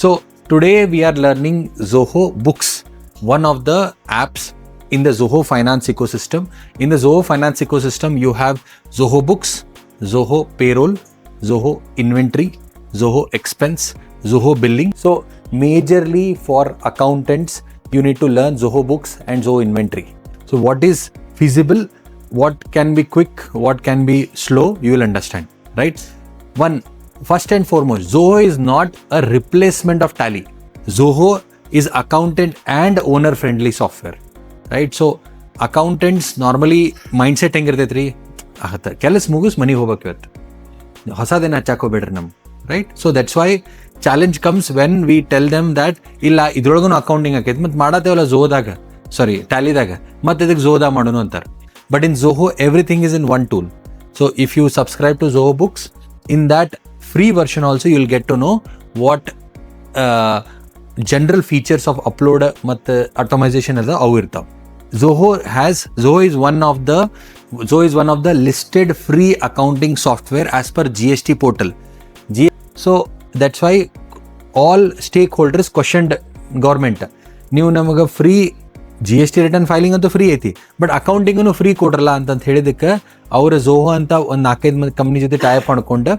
So today we are learning Zoho Books, one of the apps in the Zoho Finance ecosystem. In the Zoho Finance ecosystem, you have Zoho Books, Zoho Payroll, Zoho Inventory, Zoho Expense, Zoho Billing. So majorly for accountants, you need to learn Zoho Books and Zoho Inventory. So what is feasible, what can be quick, what can be slow, you will understand, right? First and foremost, Zoho is not a replacement of Tally. Zoho is accountant and owner friendly software, right? So accountants normally mindset ಹೆಂಗಿರ್ತೈತ್ರಿ, ಕೆಲಸ ಮುಗಿಸ್ ಮನೆಗೆ ಹೋಗ್ಬೇಕು, ಇವತ್ತು ಹೊಸದೇನು ಹಚ್ಚಾಕೋಬೇಡ್ರಿ ನಮ್, right? So that's why challenge comes when we tell them that ಇಲ್ಲ ಇದ್ರೊಳಗೂ ಅಕೌಂಟಿಂಗ್ ಆಕೈತಿ, ಮತ್ತೆ ಮಾಡತ್ತೇವಲ್ಲ ಝೋದಾಗ, ಸಾರಿ ಟ್ಯಾಲಿದಾಗ, ಮತ್ತೆ ಇದಕ್ಕೆ ಝೋದ ಮಾಡೋನು ಅಂತಾರೆ. But in Zoho everything is in one tool. So if you subscribe to Zoho Books, in that free version also you'll get to know what general features of upload ಮತ್ತು automation ಅದ ಅವು ಇರ್ತಾವೆ. Zoho is one of the listed free accounting software as per GST portal. So that's why all stakeholders questioned government. ನೀವು ನಮಗೆ free GST return filing ಅಂತೂ free ಐತಿ, but ಅಕೌಂಟಿಂಗನ್ನು free ಕೊಡ್ರಲ್ಲ ಅಂತ ಹೇಳಿದಕ್ಕೆ ಅವರ Zoho ಅಂತ ಒಂದು 4-5 ಮಂದಿ ಕಂಪ್ನಿ ಜೊತೆ ಟೈಪ್ ಮಾಡ್ಕೊಂಡು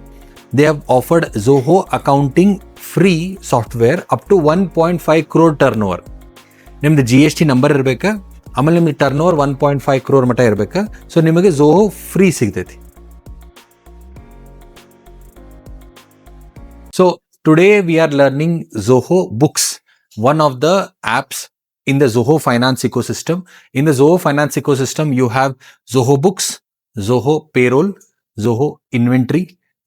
they have offered Zoho accounting free software up to 1.5 crore turnover. ನಿಮ್ದು GST ನಂಬರ್ ಇರಬೇಕಾ, ಆಮೇಲೆ ನಿಮ್ದು ಟರ್ನ್ ಓವರ್ 1.5 crore ಮಟ್ಟ ಇರಬೇಕಾ. ಸೊ ನಿಮಗೆ Zoho ಫ್ರೀ ಸಿಗ್ತೈತಿ. So today we are learning Zoho Books, one of the apps in the Zoho Finance ecosystem. In the Zoho Finance ecosystem, you have Zoho Books, Zoho Payroll, Zoho Inventory,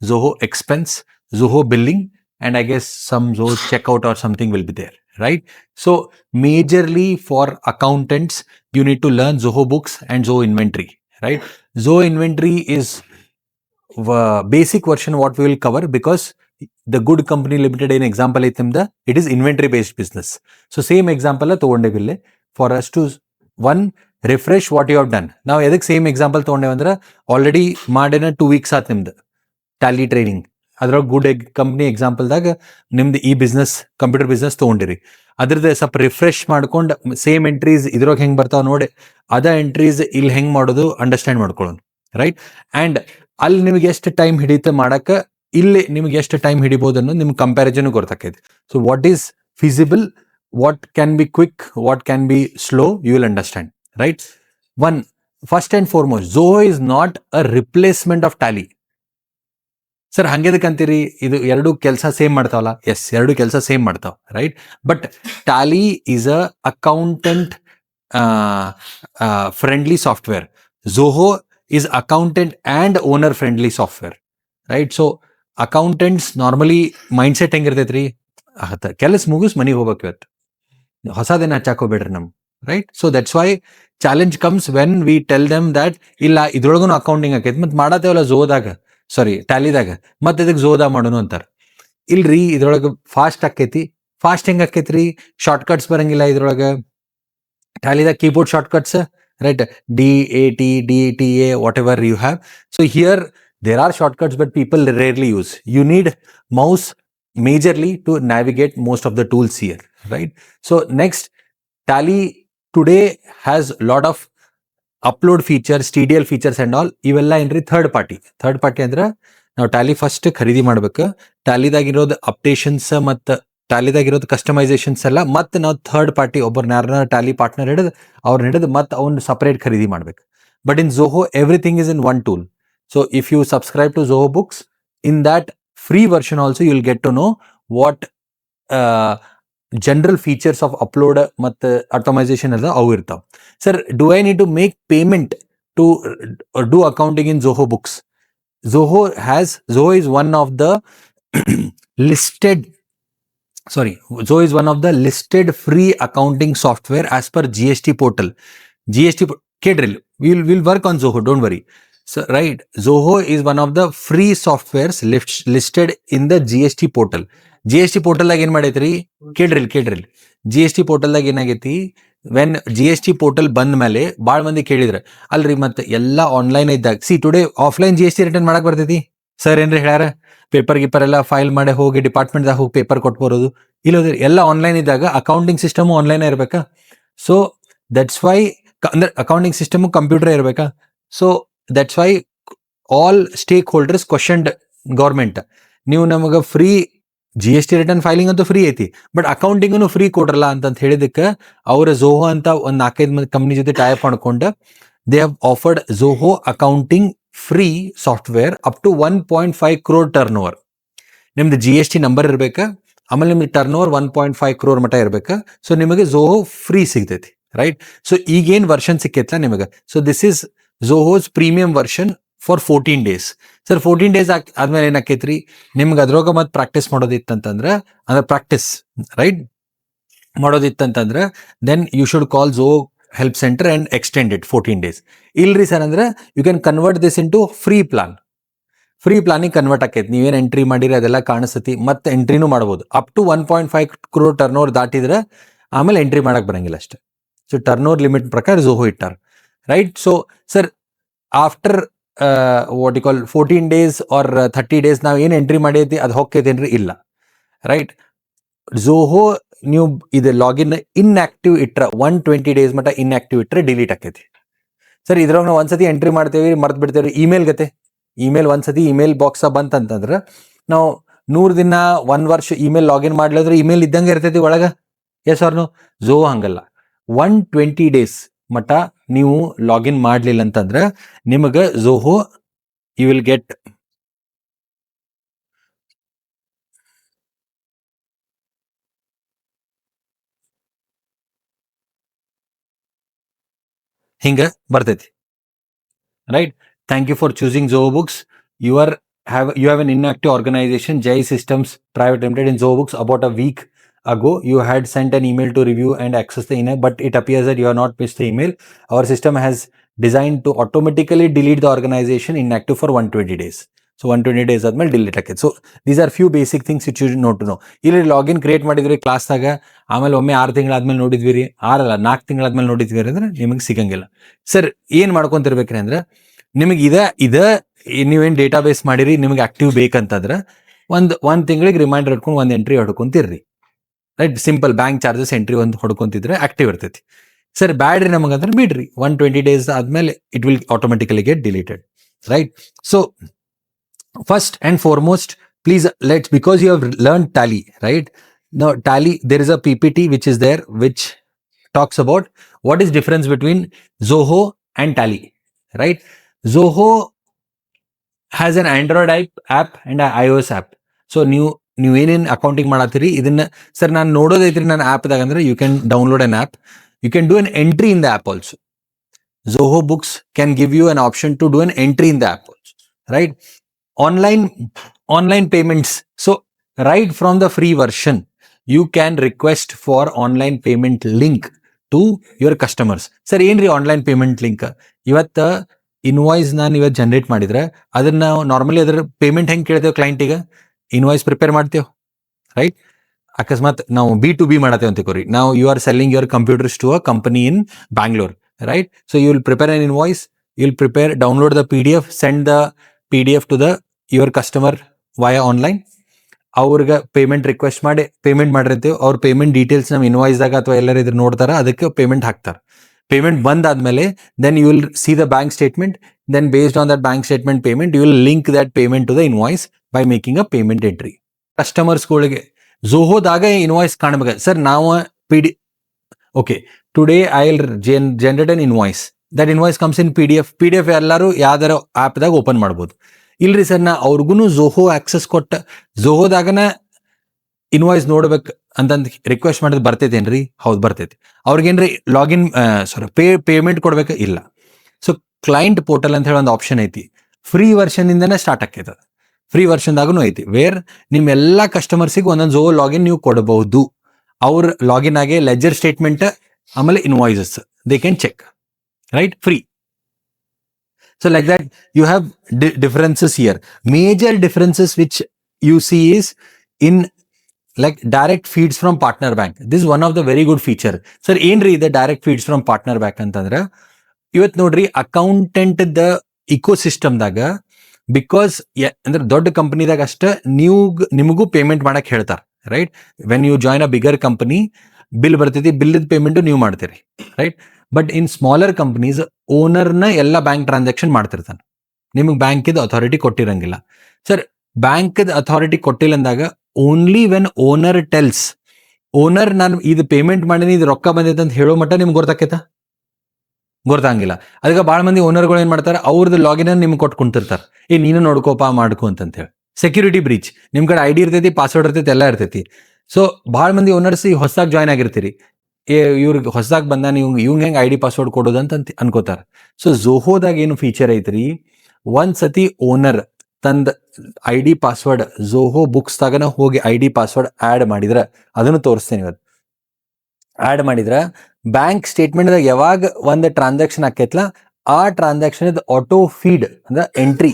Zoho Expense, Zoho Billing, and I guess some Zoho Checkout or something will be there, right? So majorly for accountants, you need to learn Zoho Books and Zoho Inventory, right? Zoho Inventory is basic version what we will cover, because the good company limited in example ಐತಿಂದ it is inventory based business. So same example ತಗೊಂಡೇವಿಲ್ಲ for us to refresh what you have done. ನಾವು ಎದಕ್ಕೆ same example ತೊಗೊಂಡೇವಂದ್ರೆ already ಮಾಡಿನ 2 weeks ಆತ್ ನಿಮ್ದು Tally training. ಅದ್ರಾಗ good company ಎಕ್ಸಾಂಪಲ್ದಾಗ ನಿಮ್ದು ಈ business computer business ತೊಗೊಂಡಿರಿ, ಅದ್ರದ್ದು ಸ್ವಲ್ಪ ರಿಫ್ರೆಶ್ ಮಾಡ್ಕೊಂಡು ಸೇಮ್ ಎಂಟ್ರೀಸ್ ಇದ್ರಾಗ ಹೆಂಗೆ ಬರ್ತಾವ ನೋಡಿ, ಅದ ಎಂಟ್ರೀಸ್ ಇಲ್ಲಿ ಹೆಂಗೆ ಮಾಡೋದು ಅಂಡರ್ಸ್ಟ್ಯಾಂಡ್ ಮಾಡ್ಕೊಳ್ಳೋಣ, ರೈಟ್? ಆ್ಯಂಡ್ ಅಲ್ಲಿ ನಿಮ್ಗೆ ಎಷ್ಟು ಟೈಮ್ ಹಿಡಿಯುತ್ತೆ ಮಾಡಕ್ಕೆ, ಇಲ್ಲಿ ನಿಮ್ಗೆ ಎಷ್ಟು ಟೈಮ್ ಹಿಡಿಬೋದು ಅನ್ನೋದು ನಿಮ್ಗೆ ಕಂಪ್ಯಾರಿಸನ್ ಗೊತ್ತಾಕೈತಿ. So what is feasible, what can be quick, what can be slow, you will understand, right? First and foremost, Zoho is not a replacement of Tally. Sir ಹಂಗೆದಕ್ಕಂತೀರಿ, ಇದು ಎರಡು ಕೆಲಸ ಸೇಮ್ ಮಾಡ್ತಾವಲ್ಲ? ಎಸ್, ಎರಡು ಕೆಲಸ ಸೇಮ್ ಮಾಡ್ತಾವ, right? But Tally is a accountant friendly software. Zoho is accountant and owner friendly software, right? So accountants normally mindset ಹೆಂಗಿರ್ತೈತ್ರಿ, ಕೆಲಸ ಮುಗಿಸ್ ಮನೆಗೆ ಹೋಗ್ಬೇಕು, ಇವತ್ತು ಹೊಸದೇನು ಹಚ್ಚಾಕೋಬೇಡ್ರಿ ನಮ್, right? So that's why challenge comes when we tell them that ಇಲ್ಲ ಇದ್ರೊಳಗೂ ಅಕೌಂಟಿಂಗ್ ಆಕೈತಿ, ಮತ್ತೆ ಮಾಡತ್ತೇವಲ್ಲ ಝೋದಾಗ, ಸಾರಿ ಟ್ಯಾಲಿದಾಗ, ಮತ್ತೆ ಇದಕ್ಕೆ ಝೋದ ಮಾಡೋನು ಅಂತಾರೆ. ಇಲ್ರಿ ಇದ್ರೊಳಗೆ ಫಾಸ್ಟ್ ಆಕೈತಿ. ಫಾಸ್ಟ್ ಹೆಂಗೆ ಆಕೈತ್ರಿ? ಶಾರ್ಟ್ ಕಟ್ಸ್ ಬರಂಗಿಲ್ಲ ಇದ್ರೊಳಗೆ. ಟ್ಯಾಲಿದಾಗ keyboard shortcuts, right? DAT, whatever you have. So here there are shortcuts, but people rarely use. You need mouse majorly to navigate most of the tools here, right? So next, Tally today has lot of upload features, TDL features and all. ಇವೆಲ್ಲ ಏನ್ರಿ third party ಅಂದ್ರೆ ನಾವು Tally first ಖರೀದಿ ಮಾಡ್ಬೇಕು. ಟ್ಯಾಲಿದಾಗಿರೋದು updations ಮತ್ತು ಟ್ಯಾಲಿದಾಗಿರೋದು customisations ಎಲ್ಲ ಮತ್ತೆ ನಾವು ಥರ್ಡ್ ಪಾರ್ಟಿ ಒಬ್ಬರು ಯಾರನ್ನ ಟ್ಯಾಲಿ ಪಾರ್ಟ್ನರ್ ಹಿಡಿದು ಮತ್ತೆ ಅವ್ನು ಸಪ್ರೇಟ್ ಖರೀದಿ ಮಾಡ್ಬೇಕು. But in Zoho everything is in one tool. So if you subscribe to Zoho Books, in that free version also you'll get to know what general features of upload ಮತ್ತು automation ಅದ ಅವು ಇರ್ತಾವೆ. Sir, do I need to make payment to do accounting in Zoho Books? Zoho is one of the Zoho is one of the listed free accounting software as per GST portal. Kedril, we'll work on Zoho, don't worry. So, right, Zoho is one of the free softwares listed in the GST portal. GST portal ದಾಗ ಏನ್ ಮಾಡೈತ್ರಿ? ಕೇಳ್ರಿ GST portal ದಾಗ ಏನಾಗೈತಿ, when GST portal ಬಂದ ಮೇಲೆ ಭಾಳ ಮಂದಿ ಕೇಳಿದ್ರೆ, ಅಲ್ರಿ ಮತ್ತೆ ಎಲ್ಲ ಆನ್ಲೈನ್ ಇದ್ದಾಗ, C today offline GST return ಮಾಡಕ್ ಬರ್ತೈತಿ, ಸರ್ ಏನ್ರಿ ಹೇಳ್ಯಾರ ಪೇಪರ್ ಗೀಪರ್ ಎಲ್ಲ ಫೈಲ್ ಮಾಡಿ ಹೋಗಿ ಡಿಪಾರ್ಟ್ಮೆಂಟ್ದಾಗ ಹೋಗಿ ಪೇಪರ್ ಕೊಟ್ಟು ಬರೋದು ಇಲ್ಲೋದ್ರಿ ಎಲ್ಲ ಆನ್ಲೈನ್ ಇದ್ದಾಗ ಅಕೌಂಟಿಂಗ್ ಸಿಸ್ಟಮ್ ಆನ್ಲೈನ್ ಇರಬೇಕಾ. ಸೊ ದಟ್ಸ್ ವೈ ಅಂದ್ರೆ ಅಕೌಂಟಿಂಗ್ ಸಿಸ್ಟಮ್ ಕಂಪ್ಯೂಟರ್ ಇರಬೇಕಾ. So that's why all stake holders questioned government, ನೀವು ನಮಗೆ ಫ್ರೀ GST ರಿಟರ್ನ್ ಫೈಲಿಂಗ್ ಅಂತೂ ಫ್ರೀ ಐತಿ, ಬಟ್ ಅಕೌಂಟಿಂಗ್ ಫ್ರೀ ಕೊಡ್ರಲ್ಲ ಅಂತ ಹೇಳಿದಕ್ಕೆ ಅವ್ರ ಝೋಹೋ ಅಂತ ಒಂದು 4-5 ಮಂದಿ ಕಂಪ್ನಿ ಜೊತೆ ಟೈಪ್ ಮಾಡ್ಕೊಂಡು they have offered Zoho accounting free software up to 1.5 crore turnover. ನಿಮ್ದು GST ನಂಬರ್ ಇರಬೇಕಾ, ಆಮೇಲೆ ನಿಮ್ದು ಟರ್ನ್ ಓವರ್ 1.5 crore ಮಟ್ಟ ಇರಬೇಕಾ. ಸೊ ನಿಮಗೆ ಝೋಹೋ ಫ್ರೀ ಸಿಗ್ತೈತಿ, ರೈಟ್. ಸೊ ಈಗೇನು ವರ್ಷನ್ ಸಿಕ್ಕೈತಲ್ಲ ನಿಮಗೆ, ಸೊ ದಿಸ್ ಇಸ್ ಝೋಹೋಸ್ premium version for 14 days. Sir 14 days ಆದ್ಮೇಲೆ ಏನಾಕೈತ್ರಿ, ನಿಮ್ಗೆ ಅದ್ರೊಳಗೆ ಮತ್ತೆ ಪ್ರಾಕ್ಟೀಸ್ ಮಾಡೋದಿತ್ತಂತಂದ್ರೆ, ಅಂದ್ರೆ ಪ್ರಾಕ್ಟೀಸ್ ರೈಟ್ ಮಾಡೋದಿತ್ತಂತಂದ್ರೆ then you should call Zoho help center and extend it 14 days. ಇಲ್ರಿ ಸರ್ ಅಂದ್ರೆ you can convert this into free plan. Free ಪ್ಲಾನಿಗೆ ಕನ್ವರ್ಟ್ ಆಕೈತಿ, ನೀವೇನು ಎಂಟ್ರಿ ಮಾಡಿರಿ ಅದೆಲ್ಲ ಕಾಣಿಸ್ತತಿ, ಮತ್ತೆ ಎಂಟ್ರಿನೂ ಮಾಡ್ಬೋದು. Up to 1.5 crore turnover ದಾಟಿದ್ರೆ ಆಮೇಲೆ ಎಂಟ್ರಿ ಮಾಡಕ್ ಬರಂಗಿಲ್ಲ ಅಷ್ಟೇ. ಸೊ ಟರ್ನ್ ಓವರ್ ಲಿಮಿಟ್ ಪ್ರಕಾರ ಝೋಹೋ ಇಟ್ಟಾರ, right. So sir after what you call 14 days or 30 days ನಾವು ಏನು ಎಂಟ್ರಿ ಮಾಡೈತಿ ಅದು ಹೋಗ್ತೈತೇನ್ರಿ, ಇಲ್ಲ, ರೈಟ್. ಝೋಹೋ ನೀವು ಇದು ಲಾಗಿನ್ ಇನ್ಆಕ್ಟಿವ್ ಇಟ್ರ 120 days ಮಟ್ಟ ಇನ್ಆಕ್ಟಿವ್ ಇಟ್ರೆ ಡಿಲೀಟ್ ಆಕೈತಿ. ಸರ್ ಇದ್ರಾಗ ನಾವು ಒಂದ್ಸತಿ ಎಂಟ್ರಿ ಮಾಡ್ತೇವೆ ಮರ್ತು ಬಿಡ್ತೇವೆ. ಇಮೇಲ್ ಗತೆ ಇಮೇಲ್ ಒಂದ್ಸತಿ ಇಮೇಲ್ ಬಾಕ್ಸ್ ಬಂತಂತಂದ್ರೆ ನಾವು 100 ದಿನ 1 ವರ್ಷ ಇಮೇಲ್ ಲಾಗಿನ್ ಮಾಡ್ಲಿದ್ರೆ ಇಮೇಲ್ ಇದ್ದಂಗೆ ಇರ್ತೈತಿ ಒಳಗೆ. S or no? ಝೋಹೋ ಹಂಗಲ್ಲ. 120 days ಮಟ್ಟ ನೀವು ಲಾಗಿನ್ ಮಾಡ್ಲಿಲ್ಲ ಅಂತಂದ್ರೆ ನಿಮಗೆ ಝೋಹೋ ಯು ವಿಲ್ ಗೆಟ್ ಹಿಂಗ ಬರ್ತೈತಿ, right. Thank you for choosing Zoho Books. You have an inactive organization, Jai Systems Private Limited, in Zoho Books. About a week ago, you had sent an email to review and access the email, but it appears that you have not missed the email. Our system has designed to automatically delete the organization inactive for 120 days. So 120 days ಆದ್ಮೇಲೆ delete ಆಕೈತೆ. So these are few basic things it you note to know. ಇಲ್ಲಿ login create ಮಾಡಿದ್ರಿ ಕ್ಲಾಸ್ದಾಗ, ಆಮೇಲೆ ಒಮ್ಮೆ 6 ತಿಂಗಳಾದ್ಮೇಲೆ ನೋಡಿದ್ವಿ ರೀ, 4 ತಿಂಗಳಾದ್ಮೇಲೆ ನೋಡಿದ್ವಿ ಅಂದ್ರೆ ನಿಮಗೆ ಸಿಗಂಗಿಲ್ಲ. ಸರ್ ಏನು ಮಾಡ್ಕೊಂತಿರ್ಬೇಕ್ರಿ ಅಂದ್ರೆ, ನಿಮಗೆ ಇದ ನೀವೇನು ಡೇಟಾ ಬೇಸ್ ಮಾಡಿರಿ, ನಿಮಗೆ ಆಕ್ಟಿವ್ ಬೇಕಂತಂದ್ರೆ ಒಂದು ತಿಂಗಳಿಗೆ ರಿಮೈಂಡರ್ ಇಟ್ಕೊಂಡು ಒಂದು ಎಂಟ್ರಿ ಹೊಡ್ಕೊಂತಿರ್ರಿ, right. Simple bank charges entry ಒಂದು ಹೊಡ್ಕೊಂತಿದ್ರೆ ಆಕ್ಟಿವ್ ಇರ್ತೈತಿ. ಸರ್ ಬ್ಯಾಡ್ರಿ ನಮಗಂದ್ರೆ ಬಿಡ್ರಿ, 120 days ಆದ್ಮೇಲೆ it will automatically get deleted, right. So first and foremost, please because you have learned Tally, right? Now Tally, there is a PPT which is there which talks about what is difference between Zoho and Tally, right? Zoho has an Android app and an iOS app. So ನೀವು ಏನೇನು accounting ಮಾಡತ್ತೀರಿ ಇದನ್ನ sir ನಾನು ನೋಡೋದೈತ್ರಿ ನನ್ನ ಆ್ಯಪ್ದಾಗ ಅಂದ್ರೆ you can download an app, you can do an entry in the app also. Zoho Books can give you an option to do an entry in the app also, right? Online payments. So right from the free version, you can request for online payment link to your customers. Sir, ಏನ್ರಿ online payment link? ಇವತ್ತು invoice ನಾನು ಇವತ್ತು generate ಮಾಡಿದ್ರೆ ಅದನ್ನ ನಾವು normally ಅದರ payment ಹೆಂಗೆ ಕೇಳ್ತೇವೆ ಕ್ಲೈಂಟಿಗೆ? ಇನ್ವಾಯ್ಸ್ ಪ್ರಿಪೇರ್ ಮಾಡ್ತೇವೆ, ರೈಟ್. ಅಕಸ್ಮಾತ್ ನಾವು B2B ಮಾಡತ್ತೇವೆ ಅಂತ ಕೋರಿ, ನಾವು you are selling your computers to a company in Bangalore, right? So you will prepare an invoice, you will download the PDF, send the PDF to your customer via online. ಅವ್ರಿಗೆ payment request ಮಾಡಿ payment ಮಾಡಿರ್ತೀವಿ, ಅವ್ರ payment details ನಮ್ಮ ಇನ್ವಾಯ್ಸ್ದಾಗ ಅಥವಾ ಎಲ್ಲರೂ ಇದ್ರ ನೋಡ್ತಾರ, ಅದಕ್ಕೆ ಪೇಮೆಂಟ್ ಹಾಕ್ತಾರೆ. ಪೇಮೆಂಟ್ ಬಂದಾದ್ಮೇಲೆ then you will see the bank statement, then based on that bank statement payment you will link that payment to the invoice by making a payment entry. ಕಸ್ಟಮರ್ಸ್ಗಳಿಗೆ ಝೋಹೋದಾಗ ಇನ್ವಾಯ್ಸ್ ಕಾಣಬೇಕು. ಸರ್ ನಾವು okay, today I'll generate an invoice. That invoice comes in PDF ಎಲ್ಲರೂ ಯಾವ್ದಾರ ಆ್ಯಪ್ದಾಗ open ಮಾಡ್ಬೋದು. ಇಲ್ರಿ sir ನಾ ಅವ್ರಿಗೂ ಝೋಹೋ ಆಕ್ಸೆಸ್ ಕೊಟ್ಟ ಝೋಹೋದಾಗನ ಇನ್ವಾಯ್ಸ್ ನೋಡ್ಬೇಕು ಅಂತಂದು ರಿಕ್ವೆಸ್ಟ್ ಮಾಡಿದ್ರೆ ಬರ್ತೈತೇನ್ರಿ? ಹೌದು ಬರ್ತೈತಿ. ಅವ್ರಿಗೇನ್ರಿ ಲಾಗಿನ್ ಪೇಮೆಂಟ್ ಕೊಡ್ಬೇಕು? ಇಲ್ಲ. ಸೊ ಕ್ಲೈಂಟ್ ಪೋರ್ಟಲ್ ಅಂತ ಹೇಳಿ ಒಂದು ಆಪ್ಷನ್ ಐತಿ, ಫ್ರೀ ವರ್ಷನ್ ಇಂದನೇ ಸ್ಟಾರ್ಟ್ ಆಕೈತೆ. ಫ್ರೀ ವರ್ಷನ್ದಾಗೂ ಐತಿ, ವೇರ್ ನಿಮ್ಮೆಲ್ಲ ಕಸ್ಟಮರ್ಸಿಗೆ ಒಂದೊಂದು ಝೋಹೋ ಲಾಗಿನ್ ನೀವು ಕೊಡಬಹುದು. ಅವ್ರ ಲಾಗಿನ್ ಆಗಿ ಲೆಜರ್ ಸ್ಟೇಟ್ಮೆಂಟ್ ಆಮೇಲೆ invoices they can check, right, free. So like that you have differences here. Major differences which you see is in like direct feeds from partner bank. This one of the very good feature. Sir ಏನ್ರಿ ಇದೆ direct feeds from partner bank ಅಂತಂದ್ರೆ, ಇವತ್ತು ನೋಡ್ರಿ accountant the ಇಕೋ ಸಿಸ್ಟಮ್ದಾಗ because ಅಂದ್ರೆ ದೊಡ್ಡ ಕಂಪನಿದಾಗ ಅಷ್ಟ ನಿಮಗೂ ಪೇಮೆಂಟ್ ಮಾಡಕ್ ಹೇಳ್ತಾರೆ, right? When you join a bigger company, bill ಬರ್ತೈತಿ, ಬಿಲ್ ಪೇಮೆಂಟ್ ನೀವು ಮಾಡ್ತೀರಿ, right? But in smaller companies ಓನರ್ನ ಎಲ್ಲ ಬ್ಯಾಂಕ್ ಟ್ರಾನ್ಸಾಕ್ಷನ್ ಮಾಡ್ತಿರ್ತಾನೆ, ನಿಮಗೆ ಬ್ಯಾಂಕಿದ ಅಥಾರಿಟಿ ಕೊಟ್ಟಿರಂಗಿಲ್ಲ. ಸರ್, ಬ್ಯಾಂಕ್ ಅಥಾರಿಟಿ ಕೊಟ್ಟಿಲ್ಲ ಅಂದಾಗ only when owner tells, owner ನಾನು ಇದು ಪೇಮೆಂಟ್ ಮಾಡೀನಿ, ಇದು ರೊಕ್ಕ ಬಂದೈತೆ ಅಂತ ಹೇಳೋ ಮಟ್ಟ ನಿಮ್ಗೆ ಗೊತ್ತಾಗಿಲ್ಲ. ಅದಕ್ಕೆ ಭಾಳ ಮಂದಿ ಓನರ್ಗಳು ಏನ್ ಮಾಡ್ತಾರೆ, ಅವ್ರದ್ದು ಲಾಗಿನ್ ನಿಮ್ಗೆ ಕೊಟ್ಟು ಕುಂತಿರ್ತಾರೆ, ನೀನು ನೋಡ್ಕೋಪ ಮಾಡ್ಕೊ ಅಂತ ಹೇಳಿ. Security breach. ನಿಮ್ ಕಡೆ ಐಡಿ ಇರ್ತೈತಿ, ಪಾಸ್ವರ್ಡ್ ಇರ್ತೈತಿ, ಎಲ್ಲ ಇರ್ತೈತಿ. ಸೊ ಭಾಳ ಮಂದಿ ಓನರ್ಸ್ ಈ ಹೊಸದಾಗಿ ಜಾಯ್ನ್ ಆಗಿರ್ತೀರಿ, ಇವ್ರಿಗೆ ಹೊಸದಾಗಿ ಬಂದ ನೀವು ಇವಂಗ್ ಹೆಂಗೆ ಐಡಿ ಪಾಸ್ವರ್ಡ್ ಕೊಡೋದು ಅಂತ ಅನ್ಕೋತಾರೆ. ಸೊ ಝೋಹೋದಾಗ ಏನು ಫೀಚರ್ ಐತ್ರಿ, ಒಂದ್ಸತಿ ಓನರ್ ತಂದ ಐಡಿ ಪಾಸ್ವರ್ಡ್ ಝೋಹೋ ಬುಕ್ಸ್ ತಾಗನ ಹೋಗಿ ಐಡಿ ಪಾಸ್ವರ್ಡ್ ಆಡ್ ಮಾಡಿದ್ರೆ, ಅದನ್ನು ತೋರಿಸ್ತೇನೆ ಇವತ್ತು. ಆಡ್ ಮಾಡಿದ್ರೆ ಬ್ಯಾಂಕ್ ಸ್ಟೇಟ್ಮೆಂಟ್ದಾಗ ಯಾವಾಗ ಒಂದು ಟ್ರಾನ್ಸಾಕ್ಷನ್ ಆಕೈತ್ಲ, ಆ ಟ್ರಾನ್ಸಾಕ್ಷನ್ ಆಟೋ ಫೀಡ್ ಅಂದ್ರೆ ಎಂಟ್ರಿ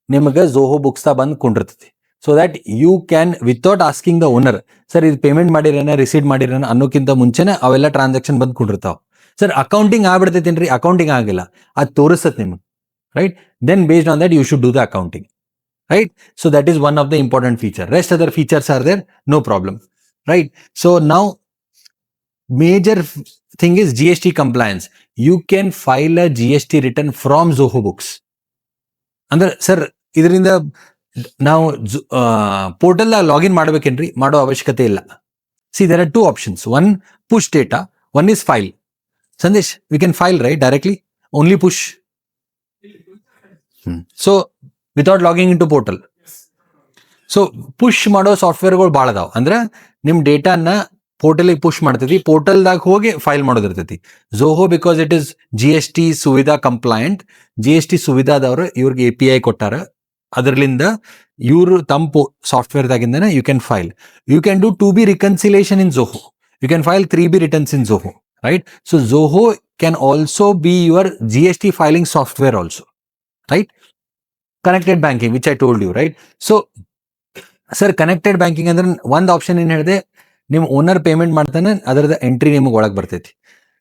ನಿಮಗೆ ಝೋಹೋ ಬುಕ್ಸ್ ತಾ ಬಂದು ಕೊಂಡಿರ್ತೈತಿ. So that you can without asking the owner, sir ಇದು ಪೇಮೆಂಟ್ ಮಾಡಿರೇನ, ರಿಸೀಟ್ ಮಾಡಿರೇನ ಅನ್ನೋಕ್ಕಿಂತ ಮುಂಚೆನೆ ಅವೆಲ್ಲ ಟ್ರಾನ್ಸಾಕ್ಷನ್ ಬಂದು ಕೊಂಡಿರ್ತಾವ. ಸರ್ ಅಕೌಂಟಿಂಗ್ ಆಗ್ಬಿಡ್ತೈತೇನ್ರಿ? ಅಕೌಂಟಿಂಗ್ ಆಗಿಲ್ಲ, ಅದು ತೋರಿಸ್ತದೆ ನಿಮಗೆ, right? Then based on that you should do the accounting, right? So that is one of the important feature. Rest other features are there, no problem, right? So now major thing is GST compliance. You can file a GST return from Zoho Books. ಅಂದ್ರೆ sir ಇದರಿಂದ ನಾವು portal login ಮಾಡ್ಬೇಕೇನ್ರಿ? ಮಾಡೋ ಅವಶ್ಯಕತೆ ಇಲ್ಲ. C there are two options. One, push data. One is file. Sandesh, we can file, right? Directly, only push. So without logging in to portal. So push ಮಾಡೋ ಸಾಫ್ಟ್ವೇರ್ಗಳು ಭಾಳ ಅದಾವ. ಅಂದ್ರೆ ನಿಮ್ ಡೇಟಾನ ಪೋರ್ಟಲಿಗೆ ಪುಷ್ ಮಾಡ್ತೈತಿ, ಪೋರ್ಟಲ್ದಾಗ ಹೋಗಿ ಫೈಲ್ ಮಾಡೋದಿರ್ತೈತಿ. Zoho because it is GST Suvidha compliant, GST ಸುವಿಧಾದವರು ಇವ್ರಿಗೆ API ಕೊಟ್ಟಾರ, ಅದರ್ಲಿಂದ ಇವರು ತಮ್ಮ ಸಾಫ್ಟ್ವೇರ್ದಾಗಿಂದನೇ you can file. You can do 2B reconciliation in Zoho, you can file 3B returns in Zoho, right? So Zoho can also be your GST filing software also, right? Connected banking which I told you, right? So sir connected banking ಅಂದ್ರೆ ಒಂದು option ಏನು ಹೇಳಿದೆ, ನಿಮ್ಮ owner payment ಮಾಡ್ತಾನೆ, ಅದರದ entry ನಿಮಗೆ ಒಳಗೆ ಬರ್ತೈತಿ.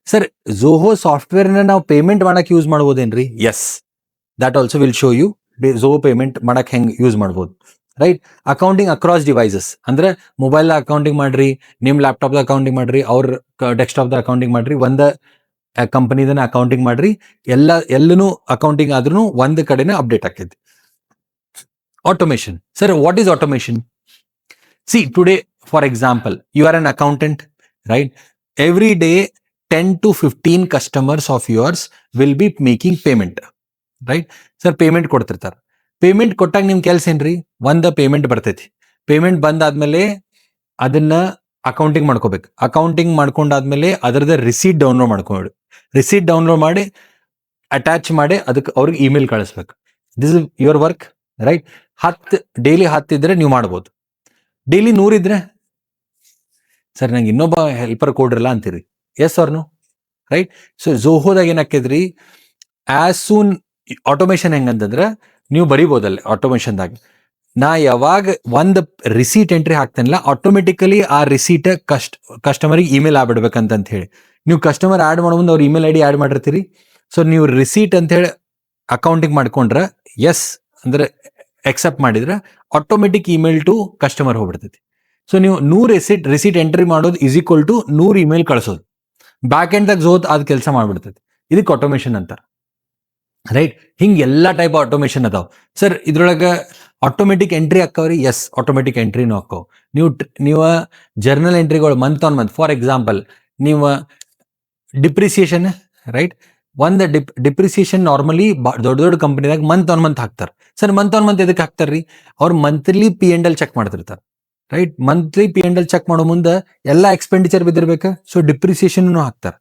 ಸರ್ ಝೋಹೋ ಸಾಫ್ಟ್ವೇರ್ನ ನಾವು ಪೇಮೆಂಟ್ ಮಾಡಕ್ಕೆ ಯೂಸ್ ಮಾಡ್ಬೋದೇನ್ರಿ? Yes, that also will show you Zoho payment ಮಾಡಕ್ಕೆ ಹೆಂಗೆ ಯೂಸ್ ಮಾಡ್ಬೋದು, ರೈಟ್? ಅಕೌಂಟಿಂಗ್ ಅಕ್ರಾಸ್ ಡಿವೈಸಸ್ ಅಂದ್ರೆ ಮೊಬೈಲ್ ಅಕೌಂಟಿಂಗ್ ಮಾಡ್ರಿ, ನಿಮ್ಮ ಲ್ಯಾಪ್ಟಾಪ್ದ ಅಕೌಂಟಿಂಗ್ ಮಾಡ್ರಿ, ಅವ್ರ ಡೆಸ್ಕ್ಟಾಪ್ದ ಅಕೌಂಟಿಂಗ್ ಮಾಡ್ರಿ, ಒಂದ ಕಂಪನಿದನ್ನ ಅಕೌಂಟಿಂಗ್ ಮಾಡ್ರಿ, ಎಲ್ಲನೂ ಅಕೌಂಟಿಂಗ್ ಆದ್ರೂ ಒಂದ್ ಕಡೆನೇ ಅಪ್ಡೇಟ್ ಆಕೈತಿ. Automation. Sir, what is automation? See, today, for example, you are an accountant, right? Every day, 10 to 15 customers of yours will be making payment, right? Sir, payment ಕೊಡ್ತಿರ್ತಾರೆ. Payment ಕೊಟ್ಟಾಗ ನಿಮ್ ಕೆಲಸ ಏನ್ರಿ? ಒಂದ ಪೇಮೆಂಟ್ ಬರ್ತೈತಿ. ಪೇಮೆಂಟ್ ಬಂದಾದ್ಮೇಲೆ ಅದನ್ನ ಅಕೌಂಟಿಂಗ್ ಮಾಡ್ಕೋಬೇಕು. ಅಕೌಂಟಿಂಗ್ ಮಾಡ್ಕೊಂಡಾದ್ಮೇಲೆ ಅದರದ ರಿಸೀಟ್ ಡೌನ್ಲೋಡ್ ಮಾಡ್ಕೊಂಡು, ರಿಸೀಟ್ ಡೌನ್ಲೋಡ್ ಮಾಡಿ ಅಟ್ಯಾಚ್ ಮಾಡಿ ಅದಕ್ಕೆ ಅವ್ರಿಗೆ ಇಮೇಲ್ ಕಳಿಸ್ಬೇಕು. This is your work, right? Daily 10 ಇದ್ರೆ ನೀವು ಮಾಡ್ಬೋದು, ಡೈಲಿ 100 ಇದ್ರೆ ಸರ್ ನಂಗೆ ಇನ್ನೊಬ್ಬ ಹೆಲ್ಪರ್ ಕೊಡ್ರಲ್ಲ ಅಂತೀರಿ. Yes or no, right? So ಝೋಹೋದಾಗ ಏನಾಕೈತ್ರಿ, ಆಸ್ ಸೂನ್ ಆಟೋಮೇಶನ್ ಹೆಂಗಂತಂದ್ರೆ ನೀವು ಬರಿಬೋದಲ್ಲ ಆಟೋಮೇಶನ್ದಾಗ, ನಾ ಯಾವಾಗ ಒಂದು ರಿಸೀಟ್ ಎಂಟ್ರಿ ಹಾಕ್ತೇನಲ್ಲ, ಆಟೋಮೆಟಿಕಲಿ ಆ ರಿಸೀಟ್ ಕಸ್ಟಮರಿಗೆ ಇಮೇಲ್ ಆಗ್ಬಿಡ್ಬೇಕಂತ ಹೇಳಿ. ನೀವು ಕಸ್ಟಮರ್ ಆ್ಯಡ್ ಮಾಡೋ ಮುಂದೆ ಅವ್ರ ಇಮೇಲ್ ID ಆ್ಯಡ್ ಮಾಡಿರ್ತೀರಿ. ಸೊ ನೀವು ರಿಸೀಟ್ ಅಂತ ಹೇಳಿ ಅಕೌಂಟಿಂಗ್ ಮಾಡ್ಕೊಂಡ್ರೆ ಎಸ್ ಅಂದ್ರೆ ಎಕ್ಸೆಪ್ಟ್ ಮಾಡಿದ್ರೆ ಆಟೋಮೆಟಿಕ್ ಇಮೇಲ್ ಟು ಕಸ್ಟಮರ್ ಹೋಗ್ಬಿಡ್ತೈತಿ. ಸೊ ನೀವು 100 ರಿಸೀಟ್ ಎಂಟ್ರಿ ಮಾಡೋದು ಈಸ್ ಈಕ್ವಲ್ ಟು 100 ಇಮೇಲ್ ಕಳಿಸೋದು. ಬ್ಯಾಕ್ ಎಂಡ್ದಾಗ ಝೋತ್ ಅದ್ ಕೆಲಸ ಮಾಡ್ಬಿಡ್ತೈತಿ. ಇದಕ್ಕೆ ಆಟೋಮೇಶನ್ ಅಂತಾರೆ, ರೈಟ್? ಹಿಂಗೆ ಎಲ್ಲ ಟೈಪ್ ಆಟೋಮೇಶನ್ ಅದಾವ. ಸರ್ ಇದ್ರೊಳಗೆ ಆಟೋಮೆಟಿಕ್ ಎಂಟ್ರಿ ಹಾಕವ್ರಿ? ಎಸ್, ಆಟೋಮೆಟಿಕ್ ಎಂಟ್ರಿನೂ ಹಾಕವ್. ನೀವು ಜರ್ನಲ್ ಎಂಟ್ರಿಗಳು month on month, for example ನೀವು ಡಿಪ್ರಿಸಿಯೇಷನ್, ರೈಟ್? ಒಂದು ಡಿಪ್ರಿಸಿಯೇಷನ್ ನಾರ್ಮಲಿ ದೊಡ್ಡ ಕಂಪನಿದಾಗ ಮಂತ್ ಆನ್ ಮಂತ್ ಹಾಕ್ತಾರೆ. ಸರ್ ಮಂತ್ ಆನ್ ಮಂತ್ ಎದಕ್ಕೆ ಹಾಕ್ತಾರ್ರಿ? ಅವ್ರು ಮಂತ್ಲಿ P&L ಚೆಕ್ ಮಾಡ್ತಿರ್ತಾರೆ, ರೈಟ್? ಮಂತ್ಲಿ P&L ಚೆಕ್ ಮಾಡೋ ಮುಂದೆ ಎಲ್ಲ ಎಕ್ಸ್ಪೆಂಡಿಚರ್ ಬಿದ್ದಿರ್ಬೇಕು. ಸೊ ಡಿಪ್ರಿಸಿಯೇಷನ್ ಹಾಕ್ತಾರೆ.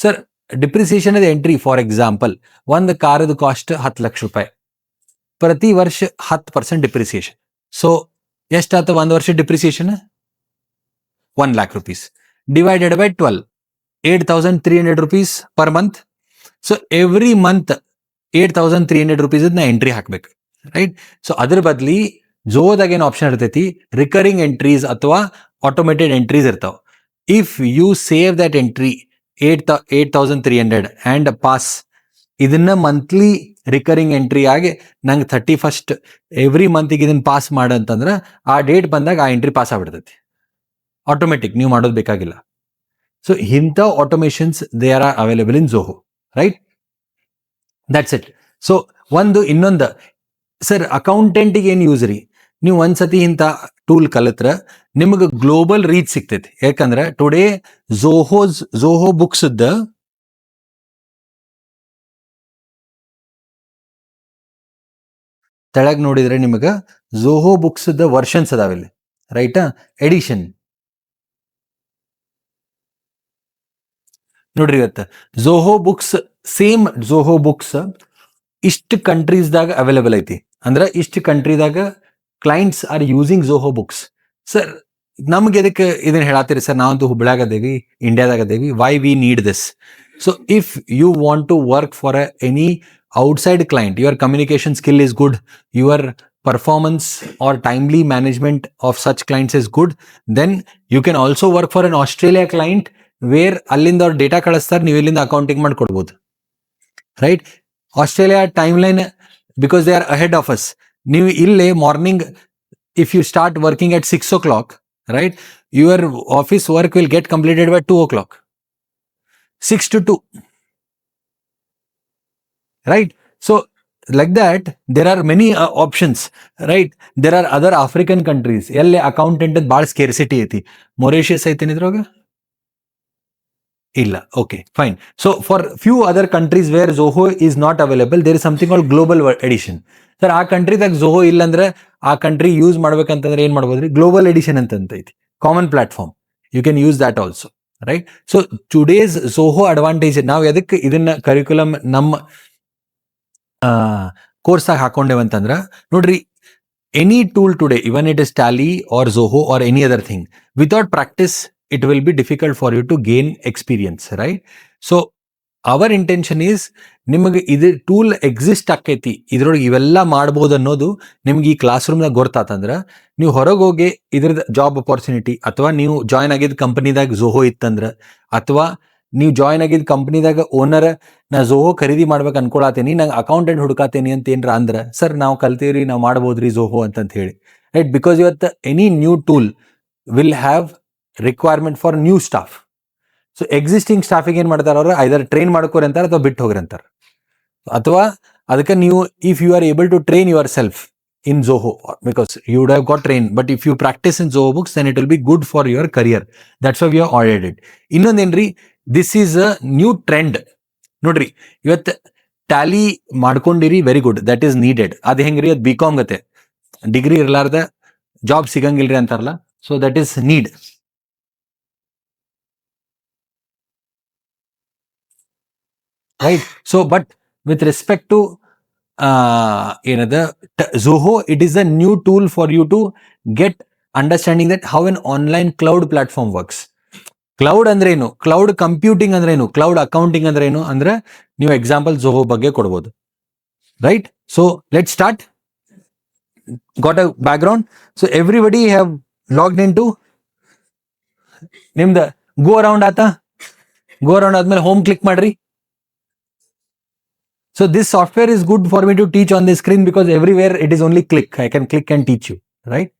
Sir depreciation entry, for example ಒಂದು ಕಾರದ ಕಾಸ್ಟ್ 10 ಲಕ್ಷ ರೂಪಾಯಿ, ಪ್ರತಿ ವರ್ಷ 10% ಡಿಪ್ರಿಸಿಯೇಷನ್. ಸೊ ಎಷ್ಟಾತ ಒಂದು ವರ್ಷ depreciation? 1 lakh rupees divided by 12, 8,300 rupees per month. So every month 8,300 rupees ನಾ ಎಂಟ್ರಿ ಹಾಕ್ಬೇಕು, ರೈಟ್? ಸೊ ಅದ್ರ ಬದ್ಲಿ ಝೋದಾಗ ಏನು ಆಪ್ಷನ್ ಇರ್ತೈತಿ, ರಿಕರಿಂಗ್ ಎಂಟ್ರೀಸ್ ಅಥವಾ ಆಟೋಮೇಟೆಡ್ ಎಂಟ್ರೀಸ್ ಇರ್ತಾವ. If you save that entry 8,300 and pass, ಇದನ್ನ ಮಂತ್ಲಿ ರಿಕರಿಂಗ್ ಎಂಟ್ರಿ ಆಗಿ ನಂಗೆ 31st ಎವ್ರಿ ಮಂತಿಗೆ ಇದನ್ನು ಪಾಸ್ ಮಾಡಂತಂದ್ರೆ ಆ ಡೇಟ್ ಬಂದಾಗ ಆ ಎಂಟ್ರಿ ಪಾಸ್ ಆಗ್ಬಿಡ್ತೈತಿ ಆಟೋಮೆಟಿಕ್, ನೀವು ಮಾಡೋದು ಬೇಕಾಗಿಲ್ಲ. ಸೊ ಇಂಥ automations they are available in Zoho, right? That's it. So ಇನ್ನೊಂದು ಸರ್, ಅಕೌಂಟೆಂಟಿಗೆ ಏನು ಯೂಸ್ ರೀ? ನೀವು ಒಂದ್ಸತಿ ಇಂಥ ಟೂಲ್ ಕಲಿತ್ರ ನಿಮಗೆ ಗ್ಲೋಬಲ್ ರೀಚ್ ಸಿಗ್ತೈತಿ. ಯಾಕಂದ್ರೆ ಟುಡೇ ಝೋಹೋ ಬುಕ್ಸ್ ತೆಳಗ್ ನೋಡಿದ್ರೆ ನಿಮಗೆ ಝೋಹೋ ಬುಕ್ಸ್ ವರ್ಷನ್ಸ್ ಅದಾವಿಲ್ಲಿ, ರೈಟಾ? ಎಡಿಷನ್ ನೋಡ್ರಿ, ಇವತ್ತು Zoho Books, same Zoho Books ಇಷ್ಟು ಕಂಟ್ರೀಸ್ದಾಗ ಅವೈಲೇಬಲ್ ಐತಿ. ಅಂದ್ರೆ ಇಷ್ಟು ಕಂಟ್ರಿದಾಗ clients are using Zoho Books. Sir, ನಮ್ಗೆ ಎದಕ್ಕೆ ಇದನ್ನ ಹೇಳತ್ತೀರಿ ಸರ್? ನಾವಂತೂ ಹುಬ್ಳ್ಯಾಗ ಅದೇವಿ, ಇಂಡಿಯಾದಾಗ ಅದೇವಿ. Why we need this? So if you want to work for any outside client, your communication skill is good, your performance or timely management of such clients is good, then you can also work for an Australia client where ಅಲ್ಲಿಂದ ಅವ್ರ data ಕಳಿಸ್ತಾರೆ, ನೀವು ಇಲ್ಲಿಂದ accounting ಮಾಡ್ಕೊಡ್ಬೋದು, right? Australia timeline, because they are ahead of us. ನೀವು ಇಲ್ಲೇ morning if you start working at 6 o'clock, right, your office work will get completed by 2 o'clock, 6 to 2, right? So like that there are many options, right? There are other African countries ಎಲ್ಲಿ accountant ಭಾಳ scarcity ಐತಿ. Mauritius ಐತೇನಿ ಇದ್ರೊಳಗೆ? ಇಲ್ಲ. Okay, fine. So for few other countries where Zoho is not available, there is something called global edition. Sir, ಆ ಕಂಟ್ರಿದಾಗ ಝೋಹೋ ಇಲ್ಲ ಅಂದ್ರೆ ಆ ಕಂಟ್ರಿ ಯೂಸ್ ಮಾಡ್ಬೇಕಂತಂದ್ರೆ ಏನ್ ಮಾಡ್ಬೋದ್ರಿ? ಗ್ಲೋಬಲ್ ಎಡಿಷನ್ ಅಂತ ಐತಿ, common platform. You can use that also, right? So today's Zoho advantage, ನಾವು ಎದಕ್ಕೆ ಇದನ್ನ ಕರಿಕ್ಯುಲಮ್ ನಮ್ಮ ಕೋರ್ಸಾಗಿ ಹಾಕೊಂಡೇವಂತಂದ್ರ, ನೋಡ್ರಿ, any tool today, even it is Tally or Zoho or any other thing, without practice it will be difficult for you to gain experience, right? So our intention is, ನಿಮಗೆ ಇದು tool exist ಆಕೈತಿ, ಇದ್ರೊಳಗೆ ಇವೆಲ್ಲ ಮಾಡ್ಬೋದು ಅನ್ನೋದು ನಿಮ್ಗೆ ಈ ಕ್ಲಾಸ್ ರೂಮ್ದಾಗ ಗೊತ್ತಾತಂದ್ರೆ, ನೀವು ಹೊರಗೆ ಹೋಗಿ ಇದ್ರದ್ದು ಜಾಬ್ ಅಪಾರ್ಚುನಿಟಿ, ಅಥವಾ ನೀವು ಜಾಯ್ನ್ ಆಗಿದ್ದ ಕಂಪನಿದಾಗ ಝೋಹೋ ಇತ್ತಂದ್ರೆ, ಅಥವಾ ನೀವು ಜಾಯ್ನ್ ಆಗಿದ್ದ ಕಂಪ್ನಿದಾಗ ಓನರ್ ನಾ ಝೋಹೋ ಖರೀದಿ ಮಾಡ್ಬೇಕು ಅನ್ಕೊಳತೀನಿ, ನಂಗೆ ಅಕೌಂಟೆಂಟ್ ಹುಡುಕಾತೀನಿ ಅಂತ ಏನ್ರ ಅಂದ್ರೆ, ಸರ್ ನಾವು ಕಲ್ತೀವ್ರಿ, ನಾವು ಮಾಡ್ಬೋದ್ರಿ ಝೋಹೋ ಅಂತ ಹೇಳಿ, ರೈಟ್? ಬಿಕಾಸ್ ಇವತ್ತು any new tool will have requirement for new staff. So existing ಸ್ಟಾಫಿಗೆ ಏನು ಮಾಡ್ತಾರೆ ಅವರು? ಐದರ್ ಟ್ರೈನ್ ಮಾಡ್ಕೋರಿ ಅಂತಾರೆ ಅಥವಾ ಬಿಟ್ಟು ಹೋಗ್ರಿ ಅಂತಾರೆ. ಅಥವಾ ಅದಕ್ಕೆ ನೀವು, if you are able to train yourself in Zoho, because you would have got train, but if you practice in Zoho books then it will be good for your career. That's why we have ordered it. ಇನ್ನೊಂದೇನ್ರಿ, this is a new trend. ನೋಡ್ರಿ, ಇವತ್ತು ಟ್ಯಾಲಿ ಮಾಡ್ಕೊಂಡಿರಿ, very good, that is needed. ಅದು ಹೆಂಗ್ರಿ? ಅದು BCom ಗತೆ, degree ಇರ್ಲಾರ್ದ job ಸಿಗಂಗಿಲ್ರಿ ಅಂತಾರಲ್ಲ. So that is need. Right? So, but with respect to Zoho, it is a new tool for you to get understanding that how an online cloud platform works. Cloud ಅಂದ್ರೆ ಏನು, cloud computing ಅಂದ್ರೆ ಏನು, cloud accounting ಅಂದ್ರೆ ಏನು ಅಂದ್ರೆ ನೀವು example Zoho ಬಗ್ಗೆ ಕೊಡ್ಬೋದು, right? So let start. Got a background? So everybody have logged in to ನಿಮ್ದು ಗೋ ಅರೌಂಡ್ ಆತಾ? ಗೋ ಅರೌಂಡ್ ಆದ್ಮೇಲೆ ಹೋಮ್ ಕ್ಲಿಕ್ ಮಾಡ್ರಿ. So this software is good for me to teach on the screen because everywhere it is only click. I can click and teach you, right?